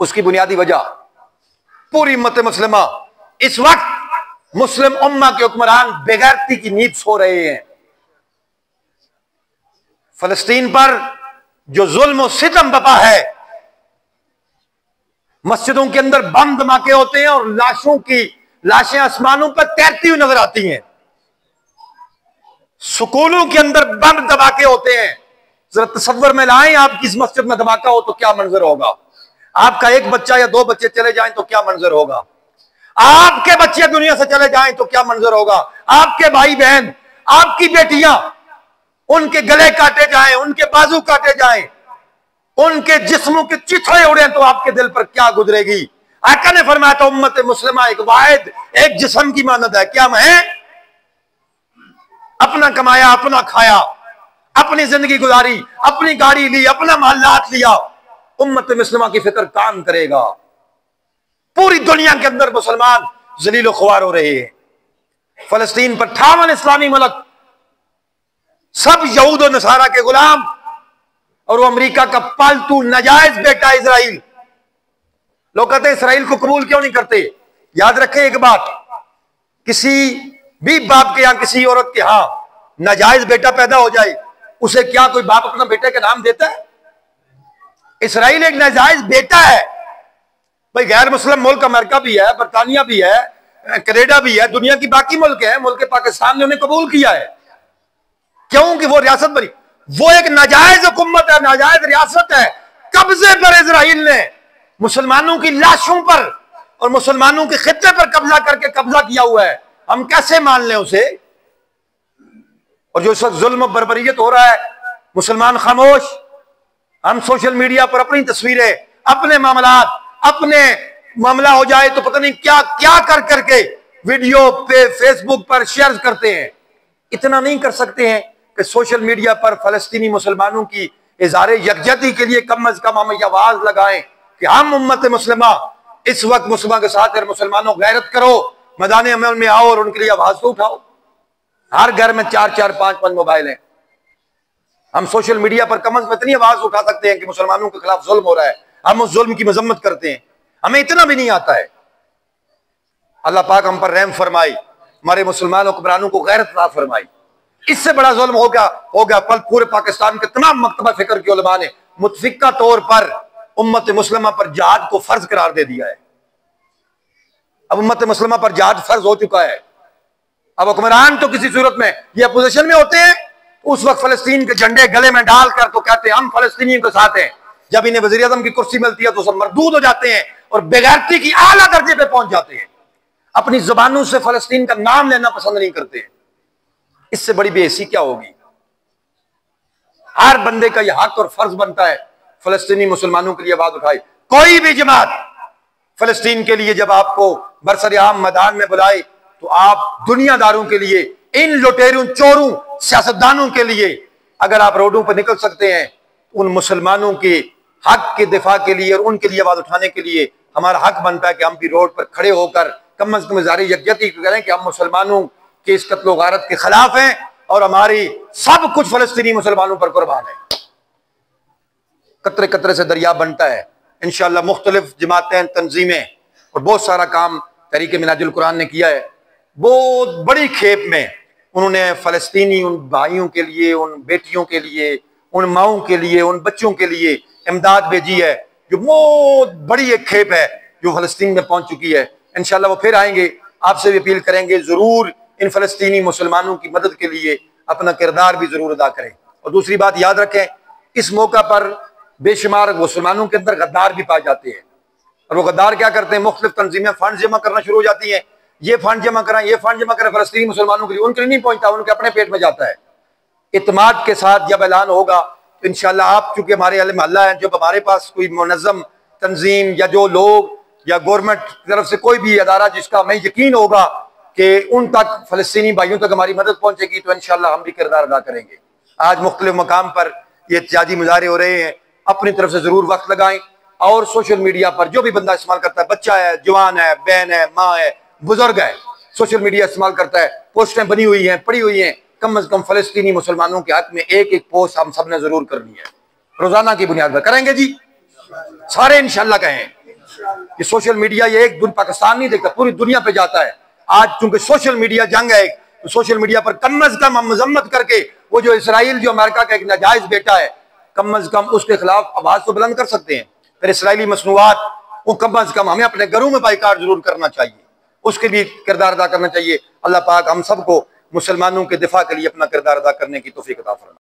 उसकी बुनियादी वजह, पूरी उम्मत मुस्लिमा इस वक्त मुस्लिम उम्मा के हुक्मरान बेगैरती की नींद सो रहे हैं। फलस्तीन पर जो जुल्म और सितम बपा है, मस्जिदों के अंदर बम धमाके होते हैं और लाशें आसमानों पर तैरती हुई नजर आती हैं। स्कूलों के अंदर बम धमाके होते हैं। जरा तसव्वुर में लाएं, आप किस मस्जिद में धमाका हो तो क्या मंजर होगा। आपका एक बच्चा या दो बच्चे चले जाएं तो क्या मंजर होगा। आपके बच्चे दुनिया से चले जाएं तो क्या मंजर होगा। आपके भाई बहन, आपकी बेटियां, उनके गले काटे जाएं, उनके बाजू काटे जाएं, उनके जिस्मों के चिथड़े उड़े तो आपके दिल पर क्या गुजरेगी। आका ने फरमाया था उम्मत मुस्लिमा एक वाहिद, एक जिस्म की मानद है। क्या है? अपना कमाया, अपना खाया, अपनी जिंदगी गुजारी, अपनी गाड़ी ली, अपना महल्लात लिया। उम्मत मुस्लिमा की फिक्र काम करेगा। पूरी दुनिया के अंदर मुसलमान जलील ख्वार हो रहे हैं। फलस्तीन पर 58 इस्लामी मुल्क, सब यहूद और नसारा के गुलाम, और वो अमेरिका का पालतू नाजायज बेटा इजराइल। लोग कहते हैं इसराइल को कबूल क्यों नहीं करते। याद रखें एक बात, किसी भी बाप के यहां किसी औरत के यहां नाजायज बेटा पैदा हो जाए, उसे क्या कोई बाप अपना बेटे का नाम देता है? इसराइल एक नाजायज बेटा है भाई। गैर मुस्लिम मुल्क अमेरिका भी है, बरतानिया भी है, कनाडा भी है, दुनिया की बाकी मुल्क है, मुल्क पाकिस्तान ने उन्हें कबूल किया है। क्योंकि वो रियासत बनी। वो एक नाजायज हुकूमत है, नाजायज रियासत है। कब्जे पर इजराइल ने मुसलमानों की लाशों पर और मुसलमानों के खित्ते पर कब्जा करके कब्जा किया हुआ है। हम कैसे मान लें उसे? और जो इस वक्त जुल्म बर्बरियत हो रहा है, मुसलमान खामोश। हम सोशल मीडिया पर अपनी तस्वीरें, अपने मामलात, अपने मामला हो जाए तो पता नहीं क्या क्या कर करके वीडियो पे फेसबुक पर शेयर करते हैं। इतना नहीं कर सकते हैं कि सोशल मीडिया पर फलस्तीनी मुसलमानों की इज़हारे यकजहती के लिए कम अज कम हम ये आवाज लगाएं कि हम उम्मत मुस्लिमा इस वक्त मुस्लिमा के साथ है। मुसलमानों गैरत करो, मैदान अमल में आओ और उनके लिए आवाज तो उठाओ। हर घर में 4-4, 5-5 मोबाइल हैं। हम सोशल मीडिया पर कम अज कम इतनी आवाज उठा सकते हैं कि मुसलमानों के खिलाफ जुल्म हो रहा है, हम उस जुल्म की मजम्मत करते हैं। हमें इतना भी नहीं आता है। अल्लाह पाक हम पर रहम फरमाई, हमारे मुसलमान हुक्मरानों को गैरत अता फरमाई। इससे बड़ा जुल्म होगा कल पूरे पाकिस्तान के तमाम मकतबा फिक्र के उलमा ने मुतफिका तौर पर उम्मत मुस्लिमा पर जिहाद को फर्ज करार दे दिया है। अब उम्मत मुस्लिमा पर जिहाद फर्ज हो चुका है। अब हुक्मरान तो किसी सूरत में ये अपोजिशन में होते हैं, उस वक्त फलस्तीन के झंडे गले में डालकर तो कहते हैं हम फलस्तीनियों के साथ हैं। जब इन्हें वज़ीर आज़म की कुर्सी मिलती है तो सब मरदूद हो जाते हैं और बेगैरती की आला दर्जे पे पहुंच जाते हैं। अपनी जुबानों से फलस्तीन का नाम लेना पसंद नहीं करते। इससे बड़ी बेइज्जती क्या होगी। हर बंदे का यह हक और फर्ज बनता है फलस्तीनी मुसलमानों के लिए आवाज उठाए। कोई भी जमात फलस्तीन के लिए जब आपको बरसर-ए-आम मैदान में बुलाए तो आप दुनियादारों के लिए, इन लुटेरों, चोरों, सियासतदानों के लिए अगर आप रोडों पर निकल सकते हैं, उन मुसलमानों के हक के दिफा के लिए और उनके लिए आवाज उठाने के लिए हमारा हक बनता है कि हम भी रोड पर खड़े होकर कम अज कम इज़हारे यकजहती करें कि हम मुसलमानों के इस कत्ल गारत के खिलाफ हैं और हमारी सब कुछ फलस्तीनी मुसलमानों पर कुर्बान है। कतरे कतरे से दरिया बनता है। इंशाअल्लाह मुख्तलिफ जमातें, तंजीमें और बहुत सारा काम तहरीक मिनाजुल कुरान ने किया है। बहुत बड़ी खेप में उन्होंने फलस्तीनी उन भाइयों के लिए, उन बेटियों के लिए, उन माओं के लिए, उन बच्चों के लिए इमदाद भेजी है, जो बहुत बड़ी एक खेप है जो फलस्तीन में पहुंच चुकी है। इंशाअल्लाह वो फिर आएंगे। आपसे भी अपील करेंगे जरूर इन फलस्तीनी मुसलमानों की मदद के लिए अपना किरदार भी जरूर अदा करें। और दूसरी बात याद रखें, इस मौका पर बेशुमार मुसलमानों के अंदर गद्दार भी पाए जाते हैं। और वो गद्दार क्या करते हैं, मुख्तलिफ तंजीमें फंड जमा करना शुरू हो जाती हैं। ये फंड जमा करें, ये फंड जमा करें फलस्तीनी मुसलमानों के लिए। उनके लिए नहीं पहुंचता, उनके अपने पेट में जाता है। इत्मीनान के साथ जब ऐलान होगा तो इंशाअल्लाह आप, चूंकि हमारे अहले मोहल्ला हैं, जब हमारे पास कोई मुनज़्ज़म तंजीम या जो लोग या गवर्नमेंट की तरफ से कोई भी अदारा जिसका हमें यकीन होगा कि उन तक फलस्तीनी भाइयों तक हमारी मदद पहुंचेगी, तो इंशाअल्लाह हम भी किरदार अदा करेंगे। आज मुख्तलिफ मकाम पर ये एहतजाजी मुजाहरे हो रहे हैं, अपनी तरफ से जरूर वक्त लगाएं। और सोशल मीडिया पर जो भी बंदा इस्तेमाल करता है, बच्चा है, जवान है, बहन है, माँ है, बुजुर्ग है, सोशल मीडिया इस्तेमाल करता है, पोस्टें बनी हुई हैं, पड़ी हुई हैं, कम अज कम फलस्तीनी मुसलमानों के हक में एक एक पोस्ट हम सब ने जरूर करनी है। रोजाना की बुनियाद पर करेंगे जी, सारे इंशाअल्लाह कहें। कि सोशल मीडिया ये एक पाकिस्तान नहीं देखता, पूरी दुनिया पे जाता है। आज चूंकि सोशल मीडिया जंग है, तो सोशल मीडिया पर कम अज कम हम मजम्मत करके वो जो इसराइल जो अमेरिका का एक नाजायज बेटा है, कम अज कम उसके खिलाफ आवाज तो बुलंद कर सकते हैं। फिर इसराइली मसनूआत वो कम अज कम हमें अपने घरों में बाइकाट जरूर करना चाहिए, उसके लिए किरदार अदा करना चाहिए। अल्लाह पाक हम सबको मुसलमानों के दिफा के लिए अपना किरदार अदा करने की तौफीक अता फरमाए।